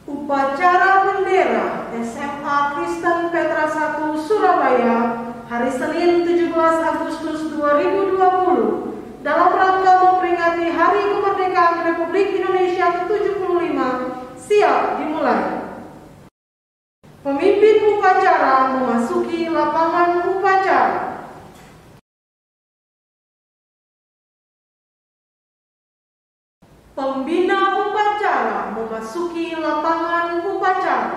Upacara bendera SMA Kristen Petra 1 Surabaya hari Senin 17 Agustus 2020 dalam rangka memperingati Hari Kemerdekaan Republik Indonesia ke-75 siap dimulai. Pemimpin upacara memasuki lapangan upacara. Pembina upacara memasuki lapangan upacara.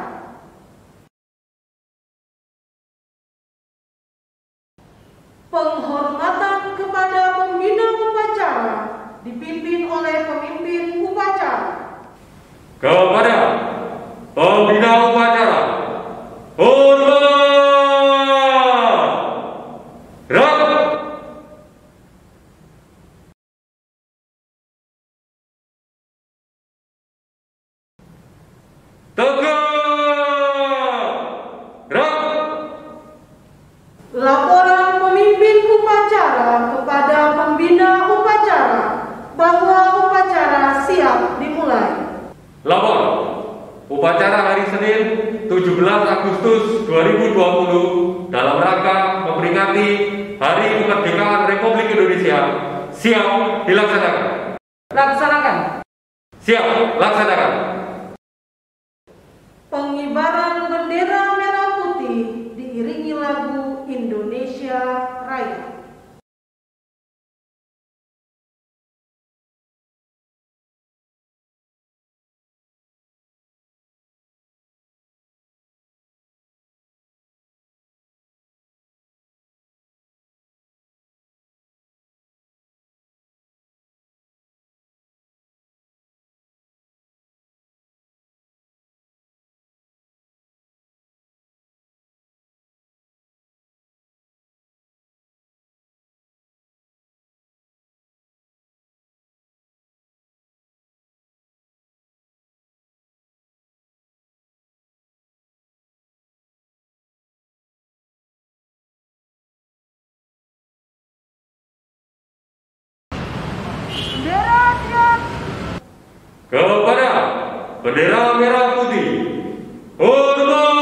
Penghormatan kepada pembina upacara dipimpin oleh pemimpin upacara. Kepada pembina upacara, hormat! Laporan pemimpin upacara kepada pembina upacara bahwa upacara siap dimulai. Lapor, upacara hari Senin 17 Agustus 2020 dalam rangka memperingati Hari Kemerdekaan Republik Indonesia siap dilaksanakan. Laksanakan. Siap, laksanakan. Pengibaran bendera merah putih diiringi lagu Indonesia Raya. Bendera siap. Kepada bendera merah putih, hormat!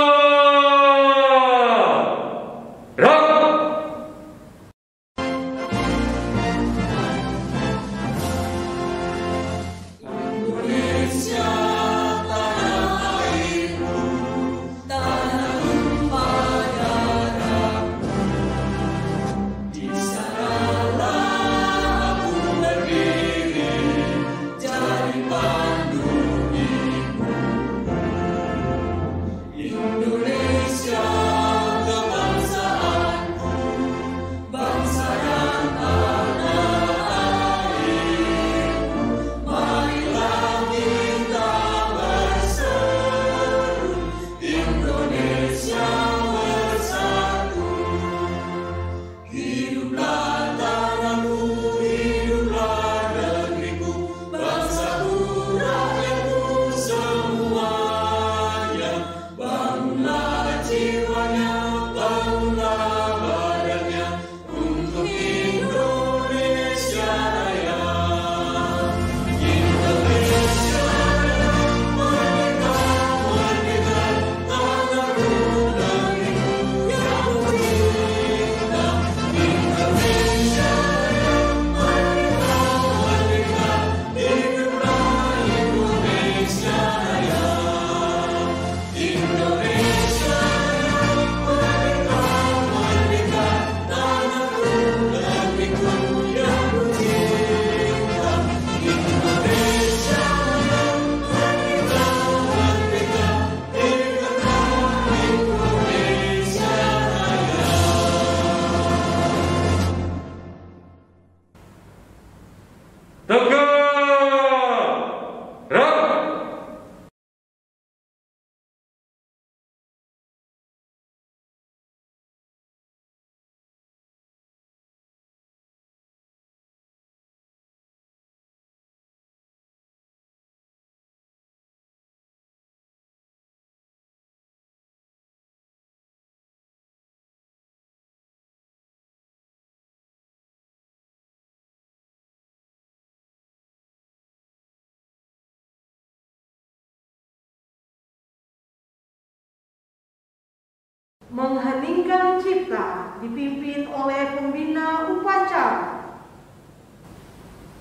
Mengheningkan cipta dipimpin oleh pembina upacara.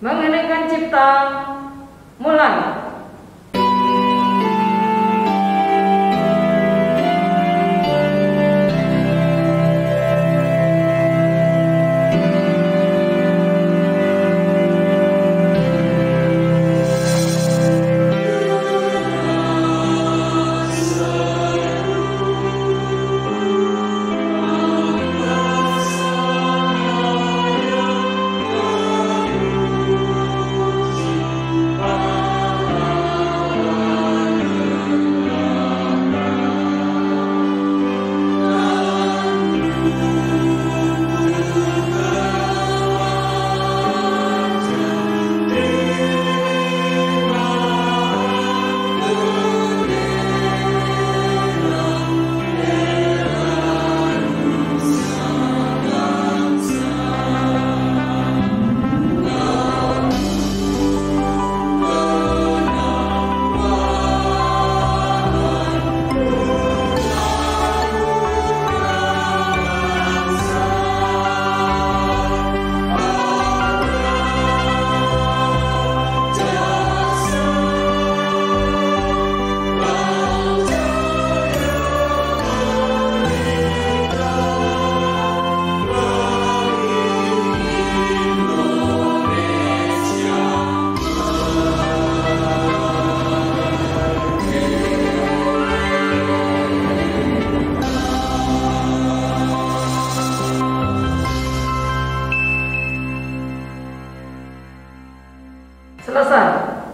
Mengheningkan cipta, mulai. Selesai.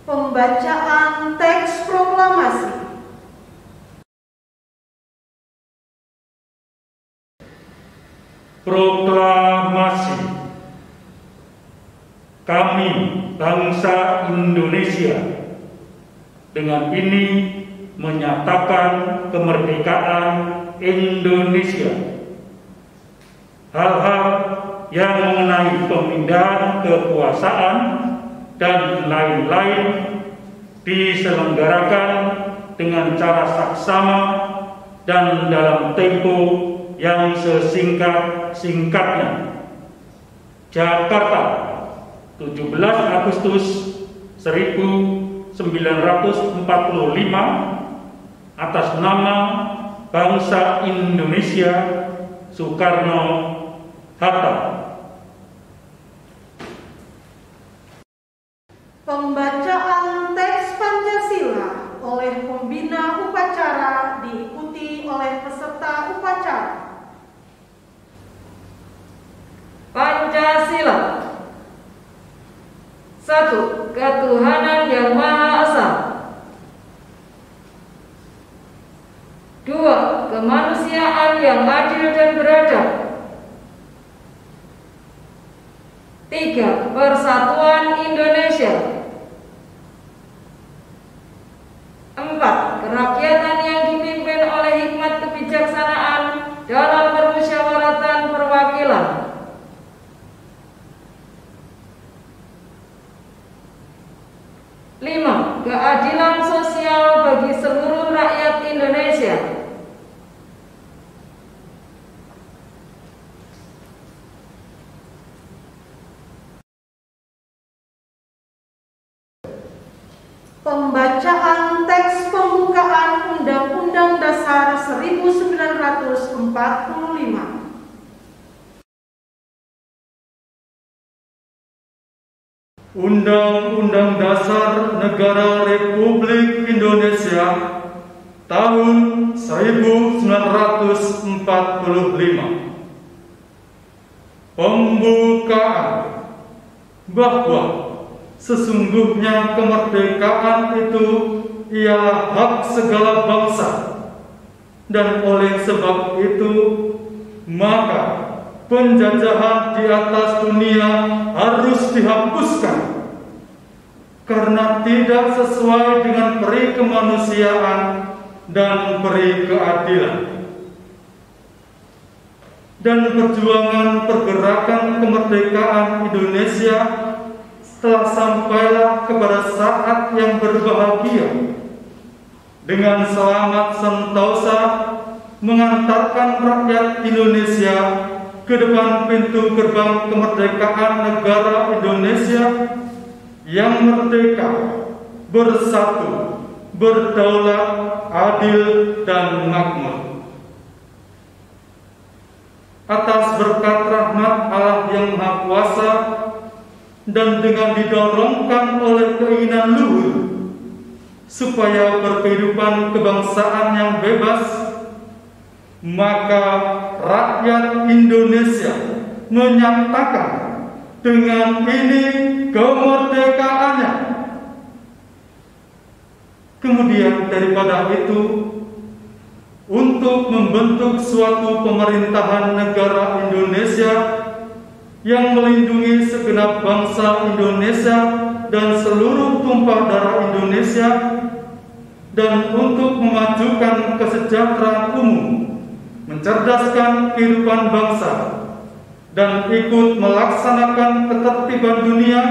Pembacaan teks proklamasi. Proklamasi. Kami, bangsa Indonesia, dengan ini menyatakan kemerdekaan Indonesia. Hal-hal yang mengenai pemindahan kekuasaan dan lain-lain diselenggarakan dengan cara saksama dan dalam tempo yang sesingkat-singkatnya. Jakarta, 17 Agustus 1945, atas nama bangsa Indonesia, Soekarno-Hatta. Pembacaan teks Pancasila oleh pembina upacara diikuti oleh peserta upacara. Pancasila. 1. Ketuhanan Yang Maha Esa. 2. Kemanusiaan yang adil dan beradab. 3. Persatuan Indonesia. 4. Kerakyatan yang dipimpin oleh hikmat kebijaksanaan dalam permusyawaratan perwakilan. 5. Keadilan sosial bagi seluruh rakyat Indonesia. 6. Pembacaan teks pembukaan Undang-Undang Dasar 1945. Undang-Undang Dasar Negara Republik Indonesia tahun 1945. Pembukaan bahwa sesungguhnya kemerdekaan itu ialah hak segala bangsa, dan oleh sebab itu maka penjajahan di atas dunia harus dihapuskan karena tidak sesuai dengan peri kemanusiaan dan peri keadilan. Dan perjuangan pergerakan kemerdekaan Indonesia telah sampailah kepada saat yang berbahagia, dengan selamat sentosa mengantarkan rakyat Indonesia ke depan pintu gerbang kemerdekaan negara Indonesia yang merdeka, bersatu, berdaulat, adil, dan makmur. Atas berkat rahmat Allah yang Maha Kuasa dan dengan didorongkan oleh keinginan luhur supaya berkehidupan kebangsaan yang bebas, maka rakyat Indonesia menyatakan dengan ini kemerdekaannya. Kemudian daripada itu, untuk membentuk suatu pemerintahan negara Indonesia yang melindungi segenap bangsa Indonesia dan seluruh tumpah darah Indonesia, dan untuk memajukan kesejahteraan umum, mencerdaskan kehidupan bangsa, dan ikut melaksanakan ketertiban dunia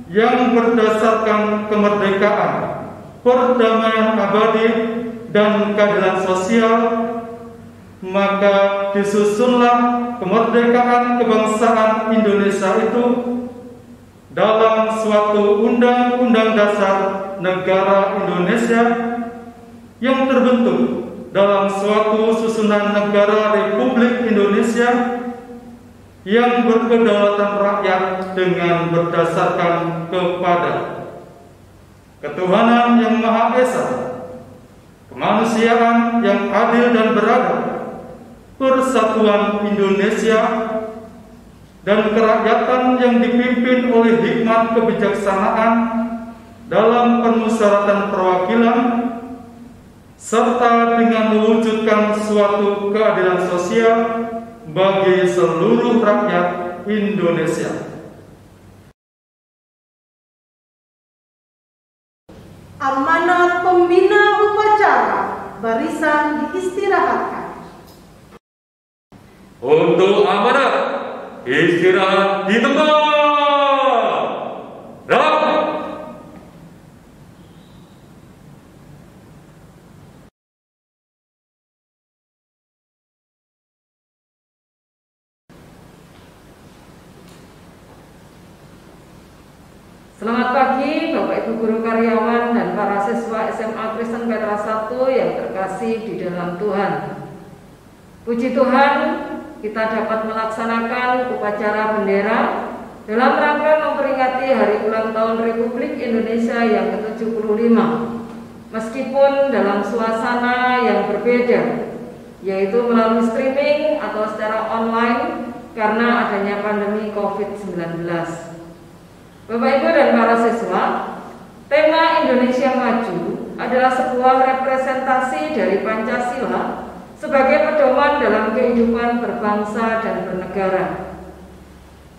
yang berdasarkan kemerdekaan, perdamaian abadi, dan keadilan sosial, maka disusunlah kemerdekaan kebangsaan Indonesia itu dalam suatu Undang-Undang Dasar Negara Indonesia yang terbentuk dalam suatu susunan negara Republik Indonesia yang berkedaulatan rakyat dengan berdasarkan kepada ketuhanan yang Maha Esa, kemanusiaan yang adil dan beradab, persatuan Indonesia, dan kerakyatan yang dipimpin oleh hikmat kebijaksanaan dalam permusyawaratan perwakilan, serta dengan mewujudkan suatu keadilan sosial bagi seluruh rakyat Indonesia. Amanat pembina upacara, barisan diistirahatkan. Untuk amanat, istirahat di tempat. Rapat. Selamat pagi Bapak Ibu Guru Karyawan dan para siswa SMA Kristen Petra 1 yang terkasih di dalam Tuhan. Puji Tuhan, kita dapat melaksanakan upacara bendera dalam rangka memperingati hari ulang tahun Republik Indonesia yang ke-75, meskipun dalam suasana yang berbeda, yaitu melalui streaming atau secara online karena adanya pandemi COVID-19. Bapak Ibu dan para siswa, tema Indonesia Maju adalah sebuah representasi dari Pancasila sebagai pedoman dalam kehidupan berbangsa dan bernegara.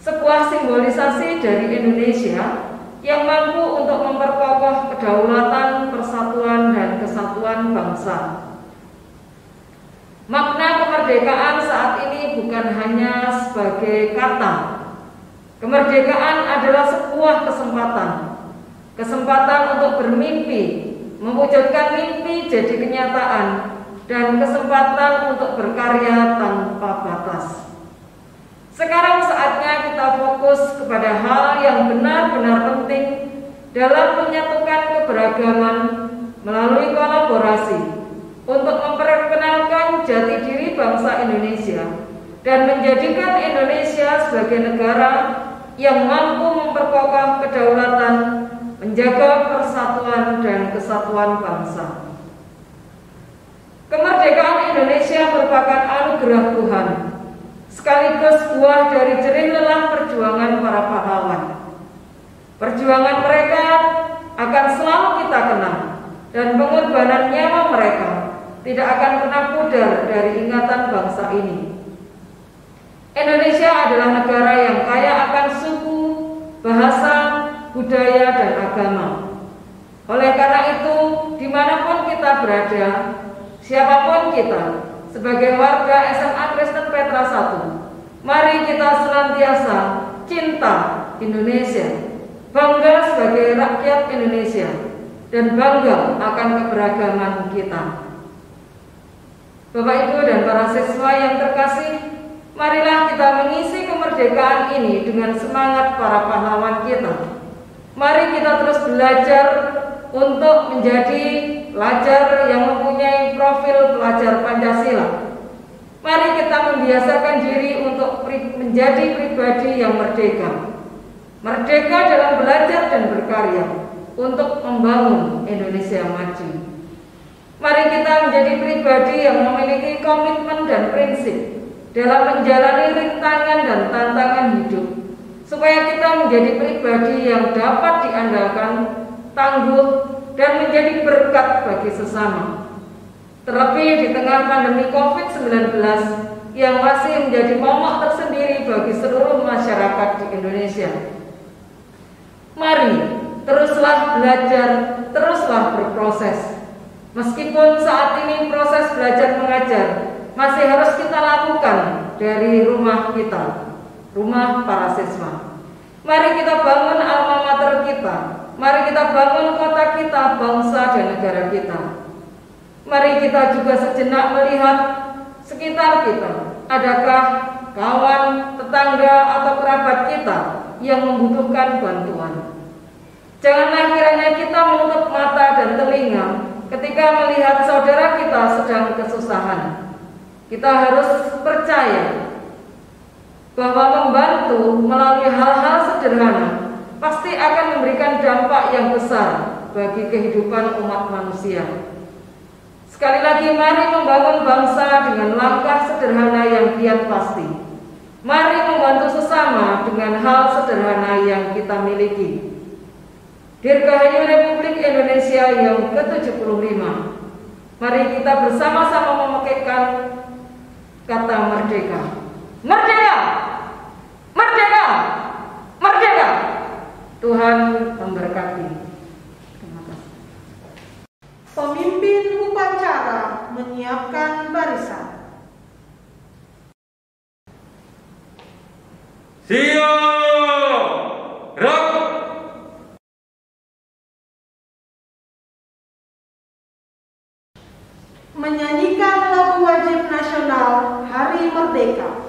Sebuah simbolisasi dari Indonesia yang mampu untuk memperkokoh kedaulatan, persatuan, dan kesatuan bangsa. Makna kemerdekaan saat ini bukan hanya sebagai kata. Kemerdekaan adalah sebuah kesempatan untuk bermimpi, mewujudkan mimpi jadi kenyataan, dan kesempatan untuk berkarya tanpa batas. Sekarang saatnya kita fokus kepada hal yang benar-benar penting dalam menyatukan keberagaman melalui kolaborasi untuk memperkenalkan jati diri bangsa Indonesia dan menjadikan Indonesia sebagai negara yang mampu memperkokoh kedaulatan, menjaga persatuan dan kesatuan bangsa. Kemerdekaan Indonesia merupakan anugerah Tuhan, sekaligus buah dari jerih lelah perjuangan para pahlawan. Perjuangan mereka akan selalu kita kenang, dan pengorbanan nyawa mereka tidak akan pernah pudar dari ingatan bangsa ini. Indonesia adalah negara yang kaya akan suku, bahasa, budaya, dan agama. Oleh karena itu, dimanapun kita berada, siapapun kita, sebagai warga SMA Kristen Petra 1, mari kita senantiasa cinta Indonesia, bangga sebagai rakyat Indonesia, dan bangga akan keberagaman kita. Bapak, Ibu, dan para siswa yang terkasih, marilah kita mengisi kemerdekaan ini dengan semangat para pahlawan kita. Mari kita terus belajar untuk menjadi pelajar yang mempunyai profil pelajar Pancasila. Mari kita membiasakan diri untuk menjadi pribadi yang merdeka. Merdeka dalam belajar dan berkarya untuk membangun Indonesia maju. Mari kita menjadi pribadi yang memiliki komitmen dan prinsip dalam menjalani rintangan dan tantangan hidup, supaya kita menjadi pribadi yang dapat diandalkan, tangguh, dan menjadi berkat bagi sesama. Terlebih di tengah pandemi COVID-19 yang masih menjadi momok tersendiri bagi seluruh masyarakat di Indonesia. Mari teruslah belajar, teruslah berproses. Meskipun saat ini proses belajar mengajar masih harus kita lakukan dari rumah kita, rumah para siswa. Mari kita bangun alma mater kita. Mari kita bangun kota kita, bangsa dan negara kita. Mari kita juga sejenak melihat sekitar kita. Adakah kawan, tetangga, atau kerabat kita yang membutuhkan bantuan? Janganlah kiranya kita menutup mata dan telinga ketika melihat saudara kita sedang kesusahan. Kita harus percaya bahwa membantu melalui hal-hal sederhana pasti akan memberikan dampak yang besar bagi kehidupan umat manusia. Sekali lagi, mari membangun bangsa dengan langkah sederhana yang kian pasti. Mari membantu sesama dengan hal sederhana yang kita miliki. Dirgahayu Republik Indonesia yang ke-75. Mari kita bersama-sama memekikkan kata merdeka. Merdeka! Merdeka! Merdeka! Tuhan memberkati. Terima kasih. Pemimpin upacara menyiapkan barisan. Siap! Gerak! Menyanyikan lagu wajib nasional Hari Merdeka.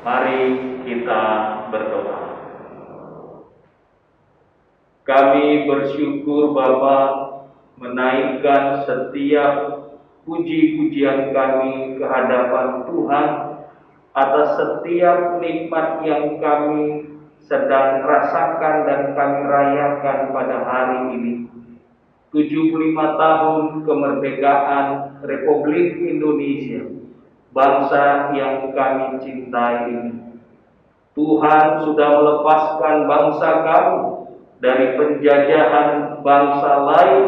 Mari kita berdoa. Kami bersyukur Bapa menaikkan setiap puji-pujian kami ke hadapan Tuhan atas setiap nikmat yang kami sedang rasakan dan kami rayakan pada hari ini. 75 tahun kemerdekaan Republik Indonesia, bangsa yang kami cintai ini. Tuhan sudah melepaskan bangsa kami dari penjajahan bangsa lain.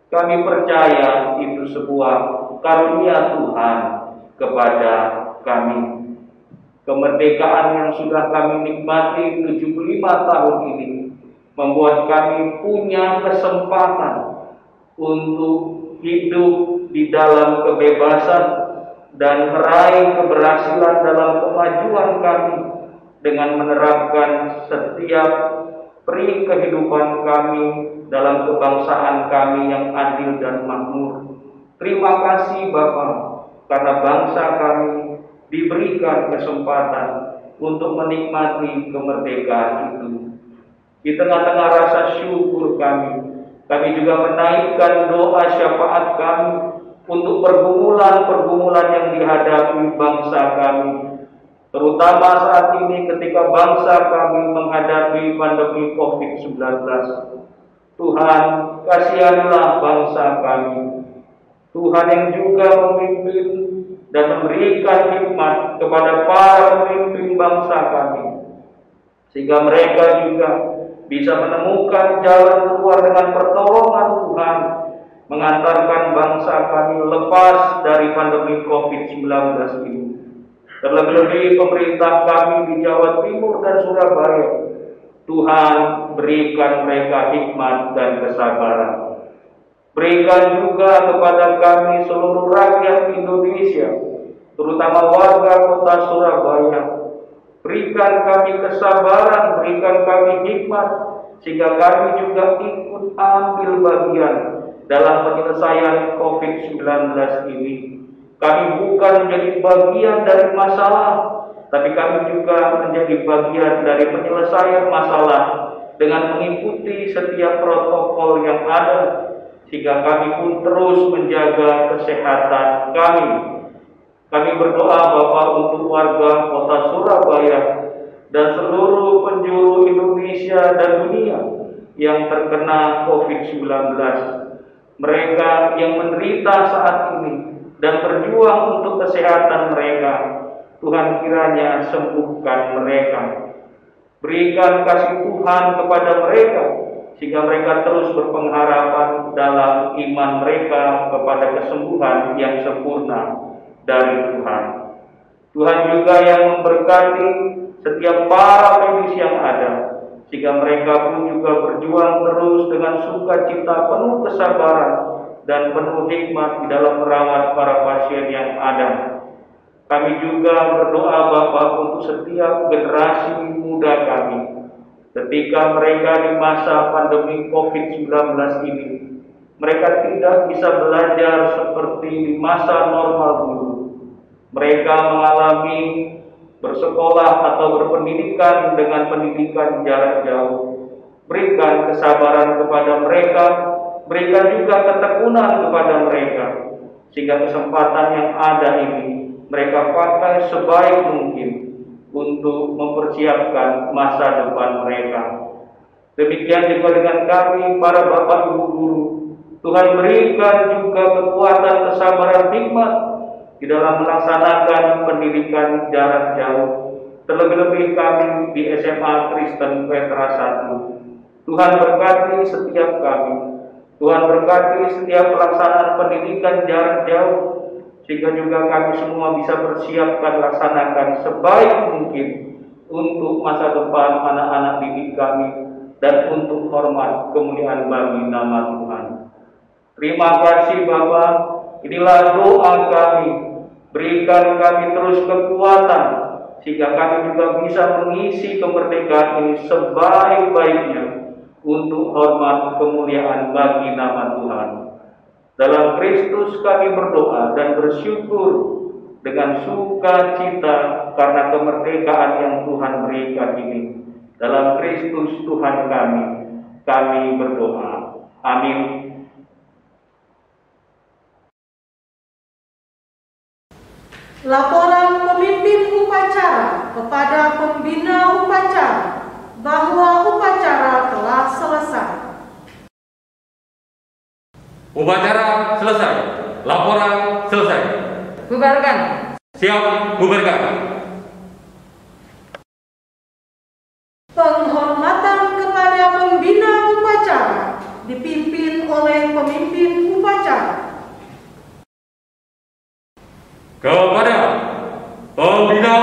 Kami percaya itu sebuah karunia Tuhan kepada kami. Kemerdekaan yang sudah kami nikmati 75 tahun ini membuat kami punya kesempatan untuk hidup di dalam kebebasan dan meraih keberhasilan dalam kemajuan kami dengan menerapkan setiap peri kehidupan kami dalam kebangsaan kami yang adil dan makmur. Terima kasih Bapa, karena bangsa kami diberikan kesempatan untuk menikmati kemerdekaan itu. Di tengah-tengah rasa syukur kami juga menaikkan doa syafaat kami untuk pergumulan-pergumulan yang dihadapi bangsa kami, terutama saat ini ketika bangsa kami menghadapi pandemi COVID-19. Tuhan, kasihanlah bangsa kami. Tuhan yang juga memimpin dan memberikan hikmat kepada para pemimpin bangsa kami, sehingga mereka juga bisa menemukan jalan keluar dengan pertolongan Tuhan, mengantarkan bangsa kami lepas dari pandemi COVID-19 ini. Terlebih-lebih pemerintah kami di Jawa Timur dan Surabaya, Tuhan berikan mereka hikmat dan kesabaran. Berikan juga kepada kami seluruh rakyat Indonesia, terutama warga kota Surabaya. Berikan kami kesabaran, berikan kami hikmat, sehingga kami juga ikut ambil bagian dalam penyelesaian COVID-19 ini. Kami bukan menjadi bagian dari masalah, tapi kami juga menjadi bagian dari penyelesaian masalah dengan mengikuti setiap protokol yang ada, sehingga kami pun terus menjaga kesehatan kami. Kami berdoa Bapak untuk warga kota Surabaya dan seluruh penjuru Indonesia dan dunia yang terkena COVID-19. Mereka yang menderita saat ini dan berjuang untuk kesehatan mereka, Tuhan kiranya sembuhkan mereka. Berikan kasih Tuhan kepada mereka, sehingga mereka terus berpengharapan dalam iman mereka kepada kesembuhan yang sempurna dari Tuhan. Tuhan juga yang memberkati setiap para medis yang ada, sehingga mereka pun juga berjuang terus dengan sukacita, penuh kesabaran dan penuh hikmat di dalam merawat para pasien yang ada. Kami juga berdoa Bapak untuk setiap generasi muda kami, ketika mereka di masa pandemi COVID-19 ini, mereka tidak bisa belajar seperti di masa normal dulu. Mereka mengalami bersekolah atau berpendidikan dengan pendidikan jarak jauh. Berikan kesabaran kepada mereka, berikan juga ketekunan kepada mereka, sehingga kesempatan yang ada ini mereka pakai sebaik mungkin untuk mempersiapkan masa depan mereka. Demikian juga dengan kami, para Bapak Ibu Guru. Tuhan berikan juga kekuatan, kesabaran, hikmat di dalam melaksanakan pendidikan jarak jauh. Terlebih-lebih kami di SMA Kristen Petra 1. Tuhan berkati setiap kami. Tuhan berkati setiap pelaksanaan pendidikan jarak jauh, sehingga juga kami semua bisa persiapkan, laksanakan sebaik mungkin untuk masa depan anak-anak didik kami dan untuk hormat kemuliaan bagi nama Tuhan. Terima kasih Bapa. Inilah doa kami. Berikan kami terus kekuatan, sehingga kami juga bisa mengisi kemerdekaan ini sebaik-baiknya untuk hormat kemuliaan bagi nama Tuhan. Dalam Kristus kami berdoa dan bersyukur. dengan sukacita karena kemerdekaan yang Tuhan berikan ini. Dalam Kristus Tuhan kami berdoa. Amin. Laporan pemimpin upacara kepada pembina upacara bahwa upacara telah selesai. Upacara selesai. Laporan selesai. Bubarkan. Siap, bubarkan. Penghormatan kepada pembina upacara dipimpin oleh pemimpin upacara. Kepada pembina